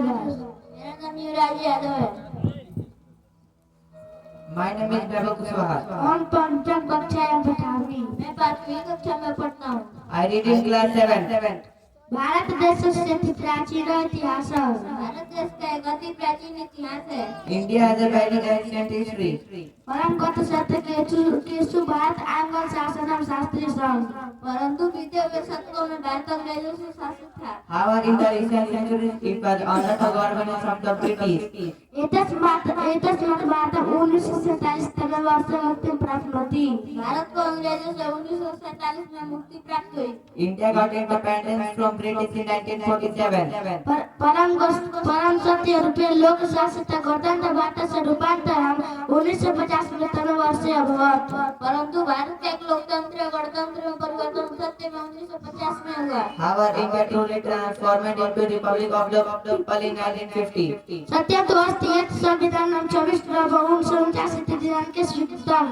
दास। मेरा नाम युवराज यादव है। My name is Ravi Kushwaha. हम पंचम कक्षा में पढ़ावी। मैं 5वीं कक्षा में पढ़ता हूँ। I read in class 7. Bharat देश से प्राचीन इतिहास। भारत देश का एक अति प्राचीन इतिहास है। India has a very ancient history. परंपरागत सत्य के भारत आंग्ल शासन और शास्त्रीय संघ। परंतु बीते हुए शतकों में भारत अंग्रेजों से शासित था। However, in the recent centuries, it was under the governance of the British. एतस मत भारत 1947 तक वास्तव मुक्ति प्राप्त हुई। भारत को अंग्रेजों से 1947 में मुक्ति प्राप्त हुई। India got independence from British in 1947. परम सत्य रूपे लोक शासित गणतंत्र भारत से रूपांतर हम 1950 में तन वर्ष अभवत। परंतु भारत का एक लोकतंत्र गणतंत्र में परिवर्तन सत्य में 1950 में हुआ। However, India truly transformed into Republic of the people in 1950. सत्य तो अस्तित्व संविधान 24 नवंबर 1949 दिनांक के स्वीकृतम।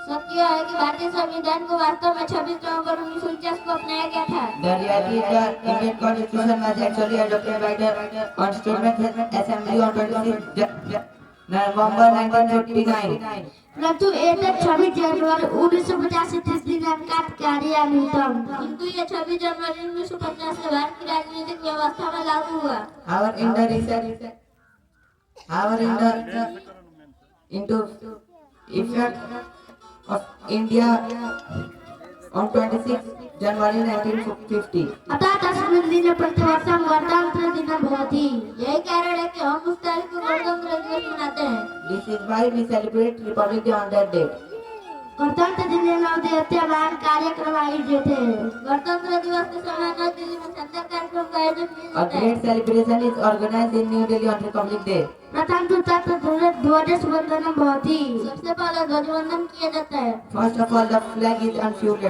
सत्य है कि भारतीय संविधान को वास्तव में 26 नवंबर 1949 को अपनाया गया था। The reality is the Indian Constitution was actually adopted by the Constituent Assembly on 26 November 1959. परंतु एक 26 जनवरी 1950 दिनांक कार्यान्वितम। किंतु ये 26 जनवरी 1950 से भारत की राजनीतिक व्यवस्था में लागू हुआ। However, into effect of India on 26 January 1950. अतः 10 दिन प्रतिवर्ष गणतंत्र दिन भवति। यही कारण है कि हम उस तारीख को गणतंत्र दिवस मनाते हैं। This is why we celebrate Republic Day on that day. गणतंत्र दिन महान कार्यक्रम आयोजित है। गणतंत्र दिवस के समय नई दिल्ली में संचार कार्यक्रम का आयोजन किया A जाता है। great celebration is organized in New Delhi on Republic Day. प्रथम तो ध्वजवंदनम भवति। सबसे पहले ध्वजवंदन किया जाता है। First of all, the flag is unfurled.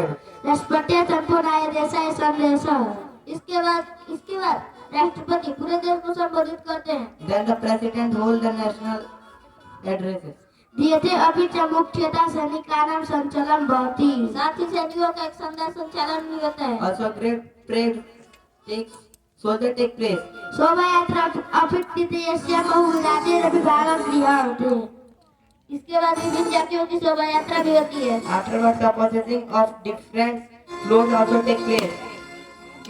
राष्ट्रपति संपूर्ण देश संदेश। इसके बाद राष्ट्रपति पूरे देश को संबोधित करते हैं। Then the president holds the national addresses. दियते अभी च मुख्यतः सैनिकानां संचलन भवति। साथ ही सैनिकों का एक शानदार संचालन भी होता है। Also, great parade take place. शोभा यात्रा अपितृतीयस्य बहुराज्य विभागं क्रियते। इसके बाद विभिन्न जातियों की शोभा यात्रा भी होती है। Afterwards, the processing of different floats also take place.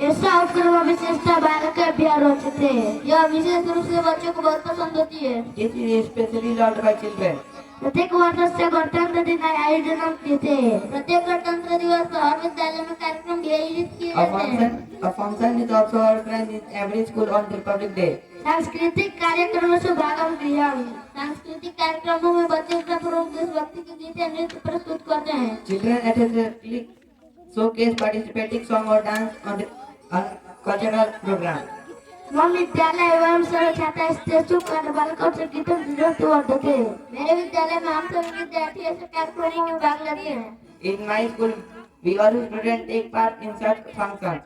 ऐसा उपक्रम विशेषता बालक के अभ्यारोचित है। यह विशेष रूप से बच्चों को बहुत पसंद होती है। This is especially loved by children. प्रत्येक वर्ष से गणतंत्र दिन आयोजन किए। प्रत्येक गणतंत्र दिवस पर हर विद्यालय में कार्यक्रम भी आयोजित किए जाते हैं। A function is also organized in every school on Republic Day. सांस्कृतिक कार्यक्रमों से भागम क्रियम। सांस्कृतिक कार्यक्रमों में बच्चे अपना पूर्व देशभक्ति के गीत या नृत्य प्रस्तुत करते हैं। Children athletically showcase participating song or dance on cultural program. मम विद्यालय एवं सर्व छात्र स्टेशु कर बालकों से गीतों नृत्य वर्धते। मेरे विद्यालय में हम सभी विद्यार्थी ऐसे कार्यक्रमों में भाग लेते हैं। In my school, we all students take part in such functions.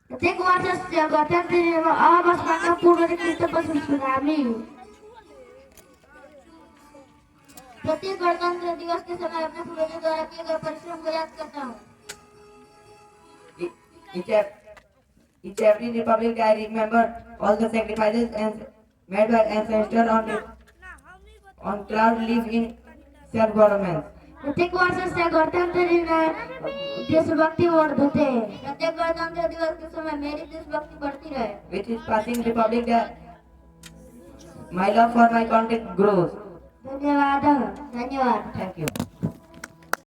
प्रत्येक वर्ष से गणतंत्र दिन में अवसर पूर्व गीत प्रस्तुत सुनामी। प्रत्येक गणतंत्र दिवस के समय अपने पूर्वजों द्वारा किए गए परिश्रम को याद करता हूँ। Each every Republic Day, I remember all the sacrifices made by ancestors on cloud live in self-government. प्रत्येक वर्ष से गणतंत्र दिन देशभक्ति वर्धते। प्रत्येक गणतंत्र दिवस के समय मेरी देशभक्ति बढ़ती रहे। Which is passing Republic Day, my love for my country grows. धन्यवाद। धन्यवाद। Thank you.